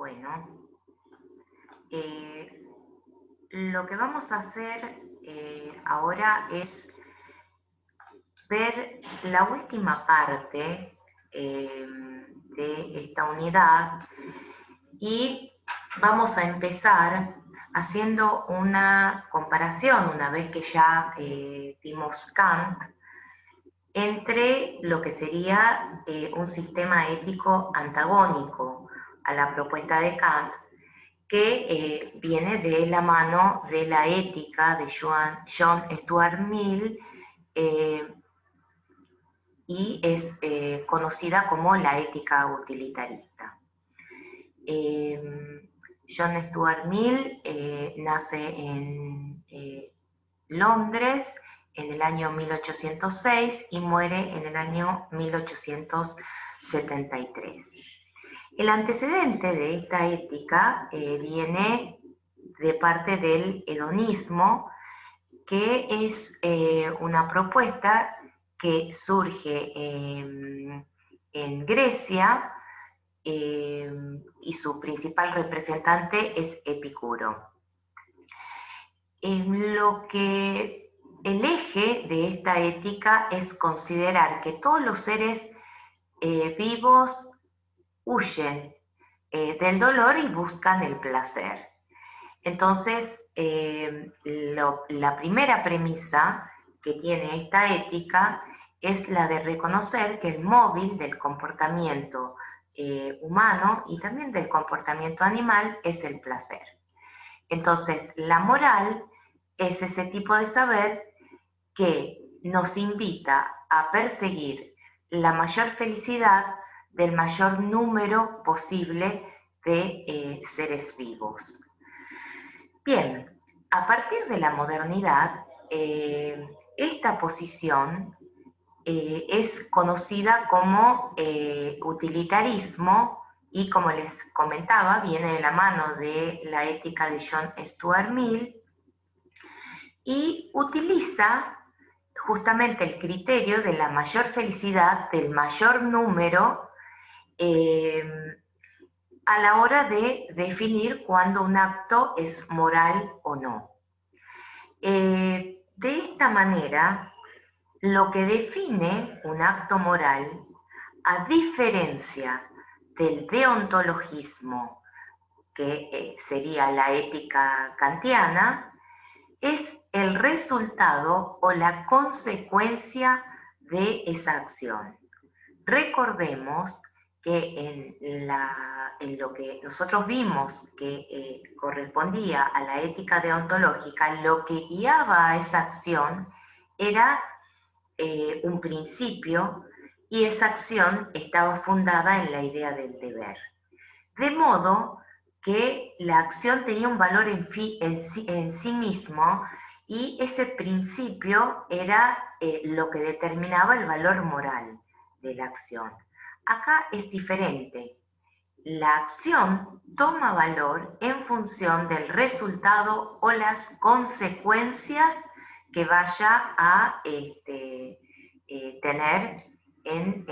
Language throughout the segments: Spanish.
Bueno, lo que vamos a hacer ahora es ver la última parte de esta unidad y vamos a empezar haciendo una comparación, una vez que ya vimos Kant, entre lo que sería un sistema ético antagónico a la propuesta de Kant, que viene de la mano de la ética de John Stuart Mill y es conocida como la ética utilitarista. John Stuart Mill nace en Londres en el año 1806 y muere en el año 1873. El antecedente de esta ética viene de parte del hedonismo, que es una propuesta que surge en Grecia y su principal representante es Epicuro. Lo que el eje de esta ética es considerar que todos los seres vivos huyen del dolor y buscan el placer. Entonces, la primera premisa que tiene esta ética es la de reconocer que el móvil del comportamiento humano y también del comportamiento animal es el placer. Entonces, la moral es ese tipo de saber que nos invita a perseguir la mayor felicidad del mayor número posible de seres vivos. Bien, a partir de la modernidad, esta posición es conocida como utilitarismo y, como les comentaba, viene de la mano de la ética de John Stuart Mill y utiliza justamente el criterio de la mayor felicidad del mayor número a la hora de definir cuándo un acto es moral o no. De esta manera, lo que define un acto moral, a diferencia del deontologismo, que sería la ética kantiana, es el resultado o la consecuencia de esa acción. Recordemos que en lo que nosotros vimos que correspondía a la ética deontológica, lo que guiaba a esa acción era un principio y esa acción estaba fundada en la idea del deber. De modo que la acción tenía un valor en sí mismo y ese principio era lo que determinaba el valor moral de la acción. Acá es diferente. La acción toma valor en función del resultado o las consecuencias que vaya a tener en,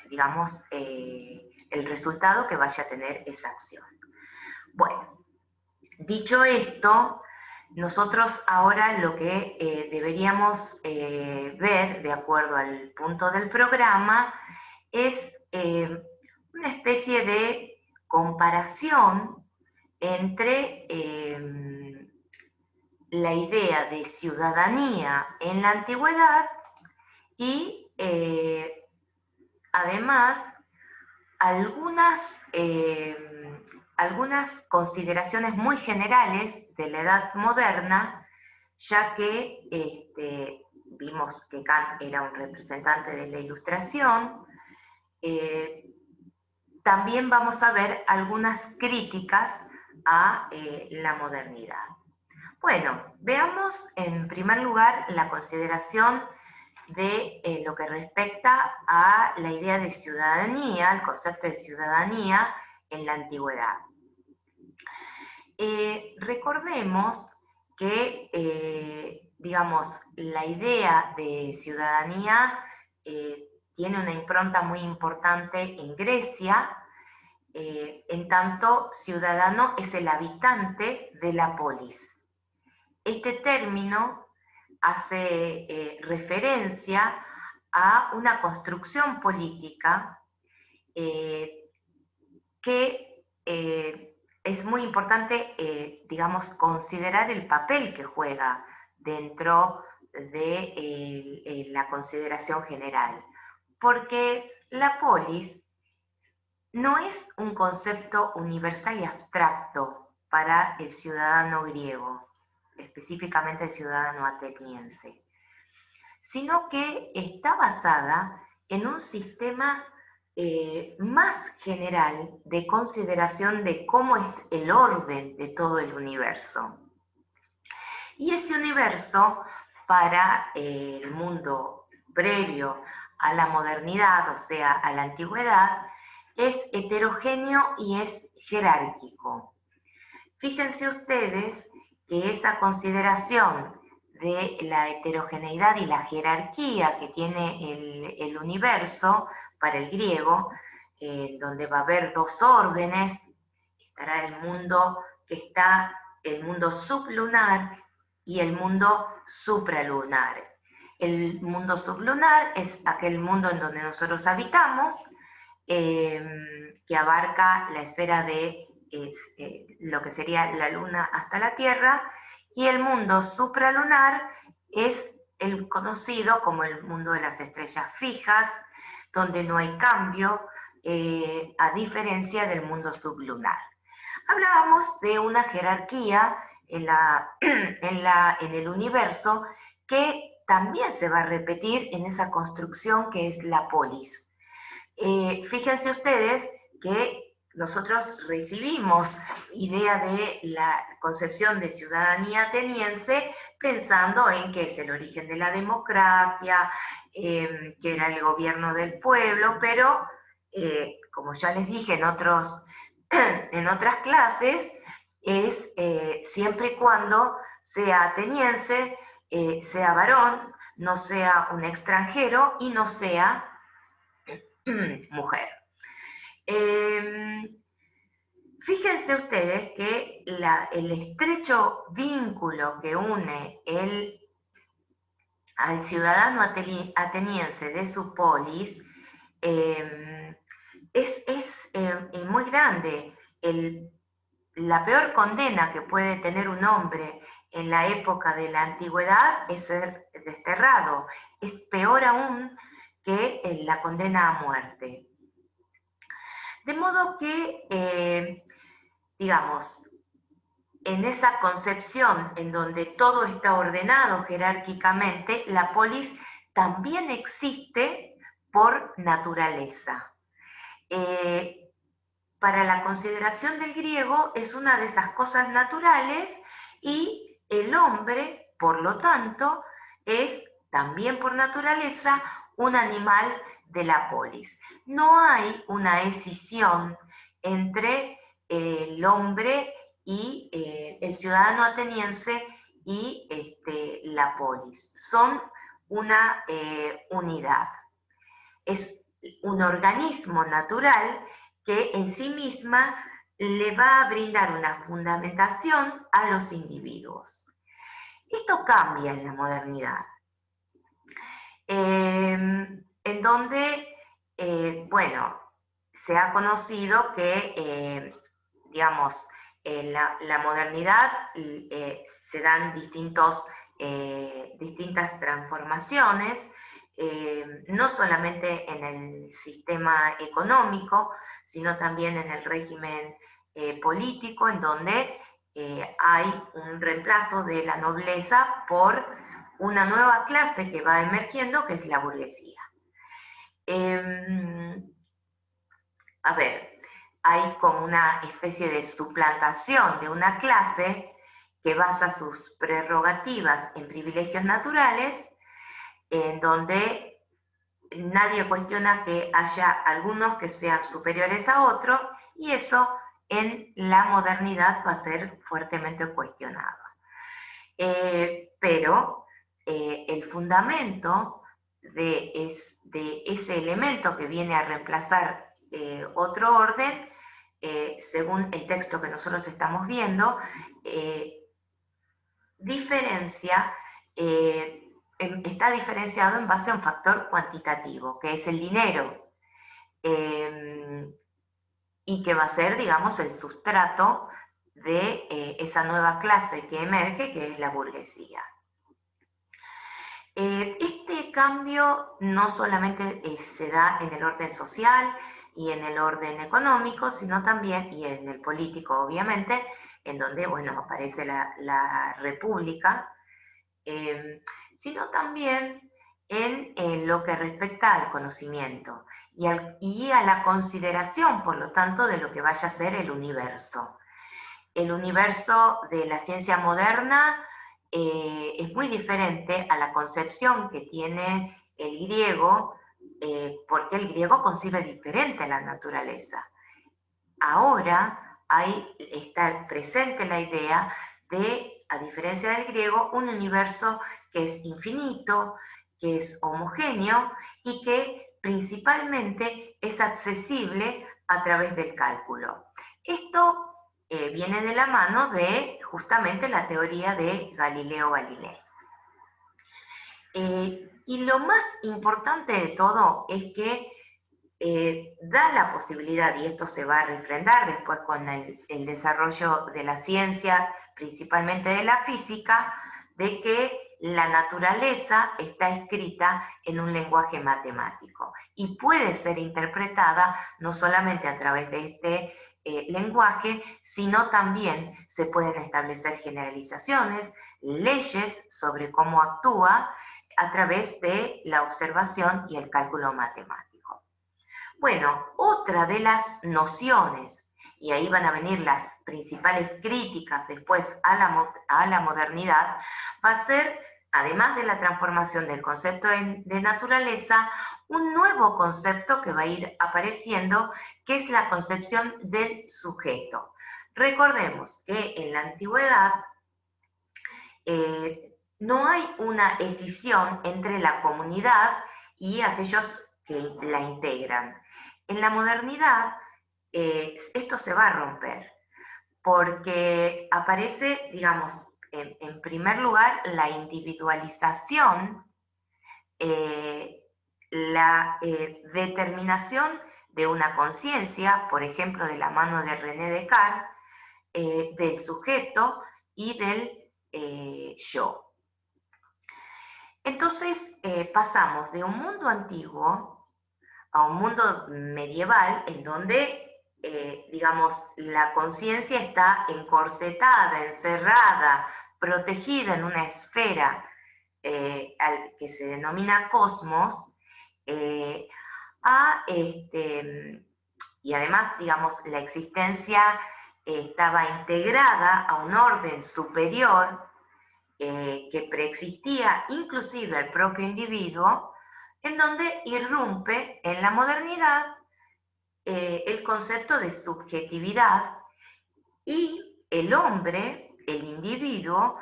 digamos, el resultado que vaya a tener esa acción. Bueno, dicho esto, nosotros ahora lo que deberíamos ver, de acuerdo al punto del programa, es una especie de comparación entre la idea de ciudadanía en la antigüedad y además algunas consideraciones muy generales de la edad moderna, ya que vimos que Kant era un representante de la Ilustración. También vamos a ver algunas críticas a la modernidad. Bueno, veamos en primer lugar la consideración de lo que respecta a la idea de ciudadanía, el concepto de ciudadanía en la antigüedad. Recordemos que, digamos, la idea de ciudadanía tiene una impronta muy importante en Grecia en tanto ciudadano es el habitante de la polis. Este término hace referencia a una construcción política que es muy importante, digamos, considerar el papel que juega dentro de la consideración general. Porque la polis no es un concepto universal y abstracto para el ciudadano griego, específicamente el ciudadano ateniense, sino que está basada en un sistema más general de consideración de cómo es el orden de todo el universo. Y ese universo, para el mundo previo a la modernidad, o sea, a la antigüedad, es heterogéneo y es jerárquico. Fíjense ustedes que esa consideración de la heterogeneidad y la jerarquía que tiene el universo para el griego, donde va a haber dos órdenes, estará el mundo que está, el mundo sublunar y el mundo supralunar. El mundo sublunar es aquel mundo en donde nosotros habitamos, que abarca la esfera de lo que sería la Luna hasta la Tierra, y el mundo supralunar es el conocido como el mundo de las estrellas fijas, donde no hay cambio, a diferencia del mundo sublunar. Hablábamos de una jerarquía en el universo que también se va a repetir en esa construcción que es la polis. Fíjense ustedes que nosotros recibimos idea de la concepción de ciudadanía ateniense pensando en que es el origen de la democracia, que era el gobierno del pueblo, pero como ya les dije en otras clases, es siempre y cuando sea ateniense, sea varón, no sea un extranjero y no sea mujer. Fíjense ustedes que el estrecho vínculo que une al ciudadano ateniense de su polis es muy grande. La peor condena que puede tener un hombre en la época de la antigüedad es ser desterrado. Es peor aún que la condena a muerte. De modo que, digamos, en esa concepción en donde todo está ordenado jerárquicamente, la polis también existe por naturaleza. Para la consideración del griego es una de esas cosas naturales y el hombre, por lo tanto, es también por naturaleza un animal de la polis. No hay una escisión entre el hombre y el ciudadano ateniense y la polis. Son una unidad. Es un organismo natural que en sí misma le va a brindar una fundamentación a los individuos. Esto cambia en la modernidad, en donde, bueno, se ha conocido que, digamos, en la modernidad se dan distintas transformaciones, no solamente en el sistema económico, sino también en el régimen político, en donde hay un reemplazo de la nobleza por una nueva clase que va emergiendo, que es la burguesía. A ver, hay como una especie de suplantación de una clase que basa sus prerrogativas en privilegios naturales, en donde nadie cuestiona que haya algunos que sean superiores a otros, y eso en la modernidad va a ser fuertemente cuestionado. Pero el fundamento de ese elemento que viene a reemplazar otro orden según el texto que nosotros estamos viendo, diferencia, está diferenciado en base a un factor cuantitativo, que es el dinero, y que va a ser, digamos, el sustrato de esa nueva clase que emerge, que es la burguesía. Este cambio no solamente se da en el orden social y en el orden económico, sino también, y en el político obviamente, en donde, bueno, aparece la república, sino también en lo que respecta al conocimiento y a la consideración, por lo tanto, de lo que vaya a ser el universo. El universo de la ciencia moderna es muy diferente a la concepción que tiene el griego, porque el griego concibe diferente la naturaleza. Ahora está presente la idea de, a diferencia del griego, un universo que es infinito, que es homogéneo y que principalmente es accesible a través del cálculo. Esto viene de la mano de justamente la teoría de Galileo Galilei. Y lo más importante de todo es que da la posibilidad, y esto se va a refrendar después con el desarrollo de la ciencia, principalmente de la física, de que la naturaleza está escrita en un lenguaje matemático y puede ser interpretada no solamente a través de este lenguaje, sino también se pueden establecer generalizaciones, leyes sobre cómo actúa a través de la observación y el cálculo matemático. Bueno, otra de las nociones, y ahí van a venir las principales críticas después a la modernidad, va a ser, además de la transformación del concepto de naturaleza, un nuevo concepto que va a ir apareciendo, que es la concepción del sujeto. Recordemos que en la antigüedad no hay una escisión entre la comunidad y aquellos que la integran. En la modernidad esto se va a romper porque aparece, digamos, en primer lugar, la individualización, la determinación de una conciencia, por ejemplo, de la mano de René Descartes, del sujeto y del yo. Entonces pasamos de un mundo antiguo a un mundo medieval en donde, digamos, la conciencia está encorsetada, encerrada, protegida en una esfera que se denomina cosmos, y además, digamos, la existencia estaba integrada a un orden superior que preexistía inclusive al propio individuo, en donde irrumpe en la modernidad el concepto de subjetividad y el hombre, el individuo,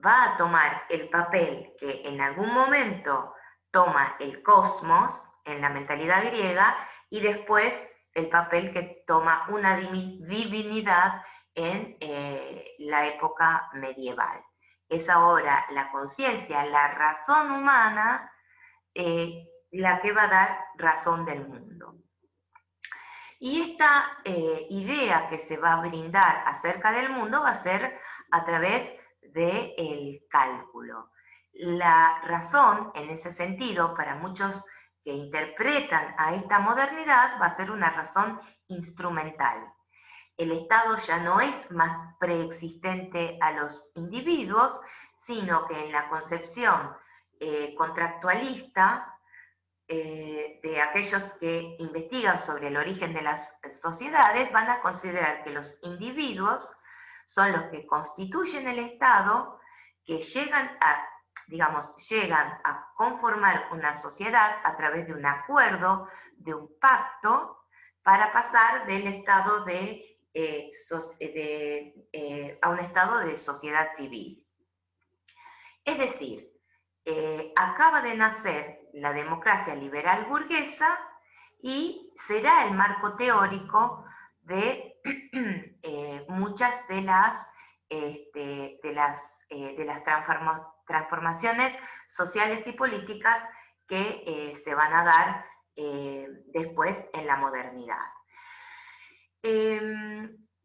va a tomar el papel que en algún momento toma el cosmos en la mentalidad griega y después el papel que toma una divinidad en la época medieval. Es ahora la conciencia, la razón humana, la que va a dar razón del mundo. Y esta idea que se va a brindar acerca del mundo va a ser a través del cálculo. La razón, en ese sentido, para muchos que interpretan a esta modernidad, va a ser una razón instrumental. El Estado ya no es más preexistente a los individuos, sino que en la concepción contractualista de aquellos que investigan sobre el origen de las sociedades, van a considerar que los individuos son los que constituyen el Estado, que llegan a conformar una sociedad a través de un acuerdo, de un pacto, para pasar del estado a un estado de sociedad civil. Es decir, acaba de nacer la democracia liberal burguesa y será el marco teórico de muchas de las transformaciones sociales y políticas que se van a dar después en la modernidad.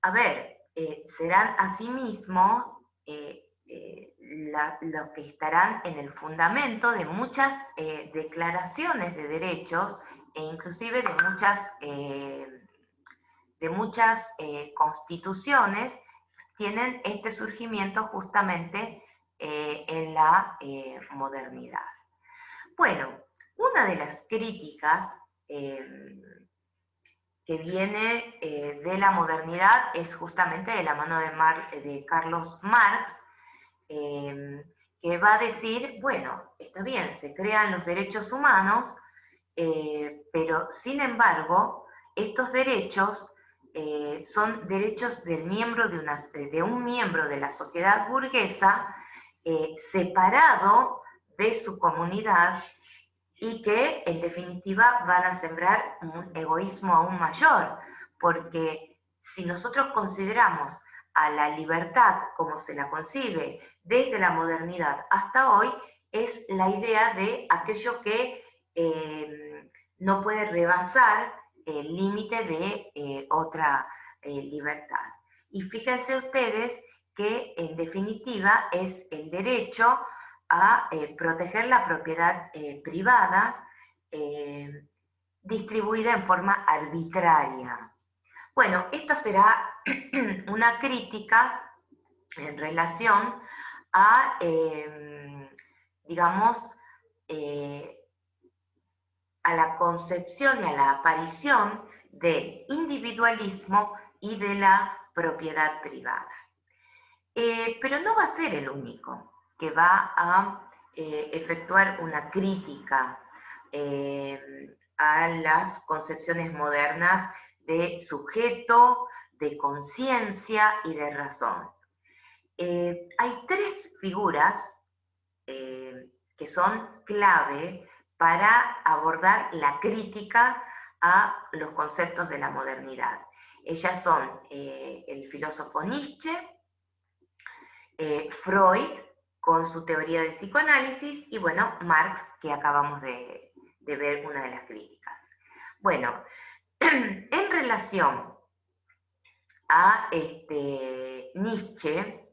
A ver, serán asimismo los que estarán en el fundamento de muchas declaraciones de derechos e inclusive de muchas constituciones tienen este surgimiento justamente en la modernidad. Bueno, una de las críticas que viene de la modernidad es justamente de la mano de Carlos Marx, que va a decir, bueno, está bien, se crean los derechos humanos, pero sin embargo, estos derechos son derechos del miembro de un miembro de la sociedad burguesa separado de su comunidad y que en definitiva van a sembrar un egoísmo aún mayor, porque si nosotros consideramos a la libertad como se la concibe desde la modernidad hasta hoy, es la idea de aquello que no puede rebasar el límite de otra libertad. Y fíjense ustedes que en definitiva es el derecho a proteger la propiedad privada distribuida en forma arbitraria. Bueno, esta será una crítica en relación a, digamos, a la concepción y a la aparición del individualismo y de la propiedad privada. Pero no va a ser el único que va a efectuar una crítica a las concepciones modernas de sujeto, de conciencia y de razón. Hay tres figuras que son clave para abordar la crítica a los conceptos de la modernidad. Ellas son el filósofo Nietzsche, Freud con su teoría del psicoanálisis y bueno, Marx, que acabamos de ver una de las críticas. Bueno, en relación a Nietzsche,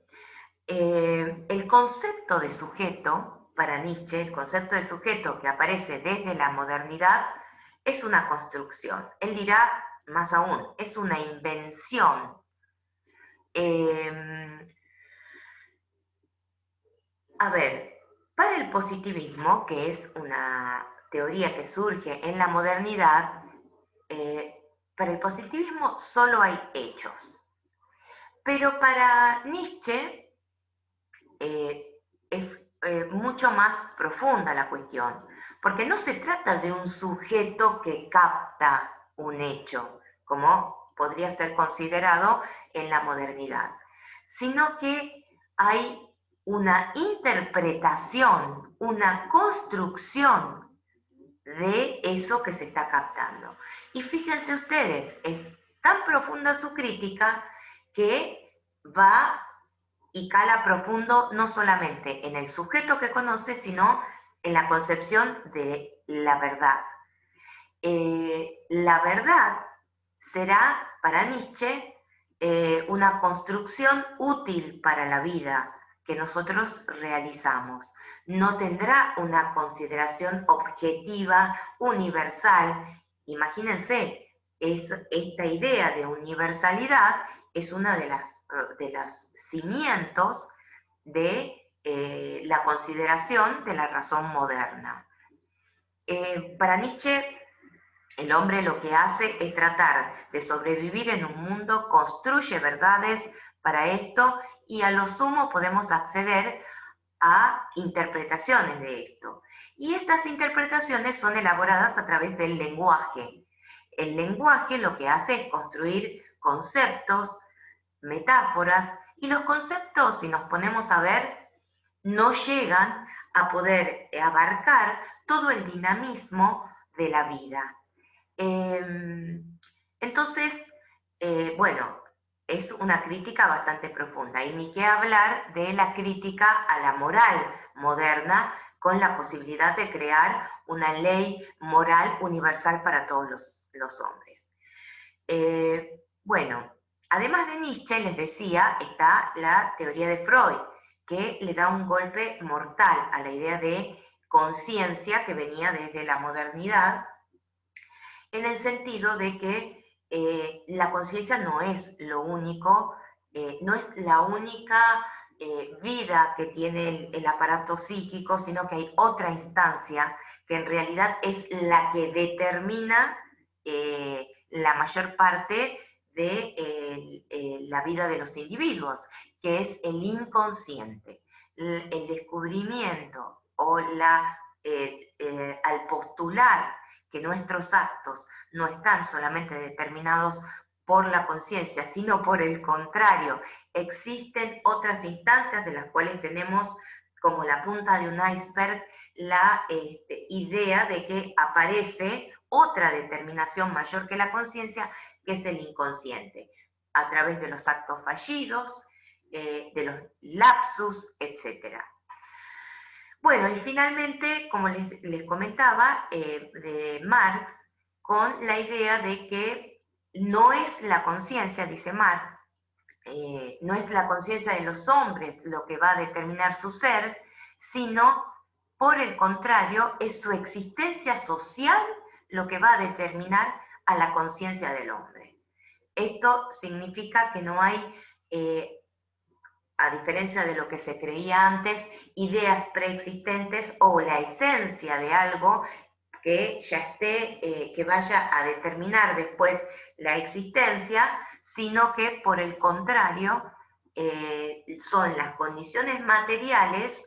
el concepto de sujeto, para Nietzsche, el concepto de sujeto que aparece desde la modernidad es una construcción. Él dirá, más aún, es una invención. A ver, para el positivismo, que es una teoría que surge en la modernidad, para el positivismo solo hay hechos. Pero para Nietzsche es mucho más profunda la cuestión, porque no se trata de un sujeto que capta un hecho, como podría ser considerado en la modernidad, sino que hay una interpretación, una construcción de eso que se está captando. Y fíjense ustedes, es tan profunda su crítica que va y cala profundo no solamente en el sujeto que conoce, sino en la concepción de la verdad. La verdad será para Nietzsche una construcción útil para la vida que nosotros realizamos. No tendrá una consideración objetiva, universal. Imagínense, esta idea de universalidad es una de los cimientos de la consideración de la razón moderna. Para Nietzsche, el hombre lo que hace es tratar de sobrevivir en un mundo, construye verdades para esto y a lo sumo podemos acceder a interpretaciones de esto. Y estas interpretaciones son elaboradas a través del lenguaje. El lenguaje lo que hace es construir conceptos, metáforas, y los conceptos, si nos ponemos a ver, no llegan a poder abarcar todo el dinamismo de la vida. Entonces, bueno, es una crítica bastante profunda, y ni qué hablar de la crítica a la moral moderna, con la posibilidad de crear una ley moral universal para todos los hombres. Bueno, además de Nietzsche, les decía, está la teoría de Freud, que le da un golpe mortal a la idea de conciencia que venía desde la modernidad, en el sentido de que la conciencia no es lo único, no es la única vida que tiene el aparato psíquico, sino que hay otra instancia que en realidad es la que determina la mayor parte de la vida de los individuos, que es el inconsciente. El descubrimiento o al postular que nuestros actos no están solamente determinados por la conciencia, sino por el contrario, existen otras instancias de las cuales tenemos como la punta de un iceberg la idea de que aparece otra determinación mayor que la conciencia, que es el inconsciente, a través de los actos fallidos, de los lapsus, etc. Bueno, y finalmente, como les comentaba, de Marx, con la idea de que no es la conciencia, dice Marx, no es la conciencia de los hombres lo que va a determinar su ser, sino, por el contrario, es su existencia social lo que va a determinar a la conciencia del hombre. Esto significa que no hay, a diferencia de lo que se creía antes, ideas preexistentes o la esencia de algo que ya esté, que vaya a determinar después la existencia, sino que por el contrario son las condiciones materiales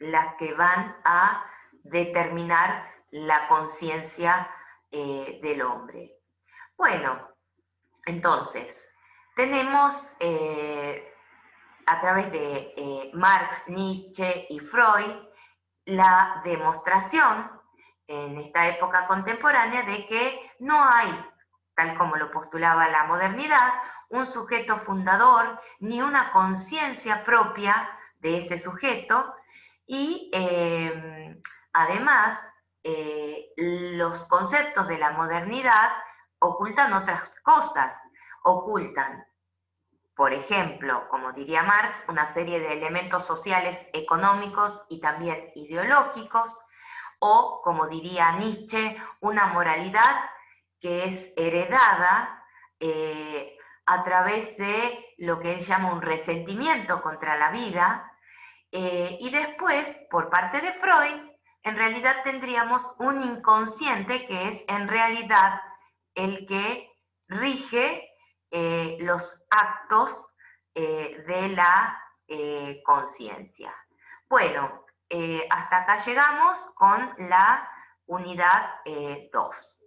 las que van a determinar la conciencia del hombre. Bueno, entonces, tenemos a través de Marx, Nietzsche y Freud la demostración en esta época contemporánea de que no hay, tal como lo postulaba la modernidad, un sujeto fundador ni una conciencia propia de ese sujeto, y además los conceptos de la modernidad ocultan otras cosas, ocultan, por ejemplo, como diría Marx, una serie de elementos sociales, económicos y también ideológicos, o, como diría Nietzsche, una moralidad que es heredada a través de lo que él llama un resentimiento contra la vida, y después, por parte de Freud, en realidad tendríamos un inconsciente que es en realidad el que rige los actos de la conciencia. Bueno, hasta acá llegamos con la unidad 2.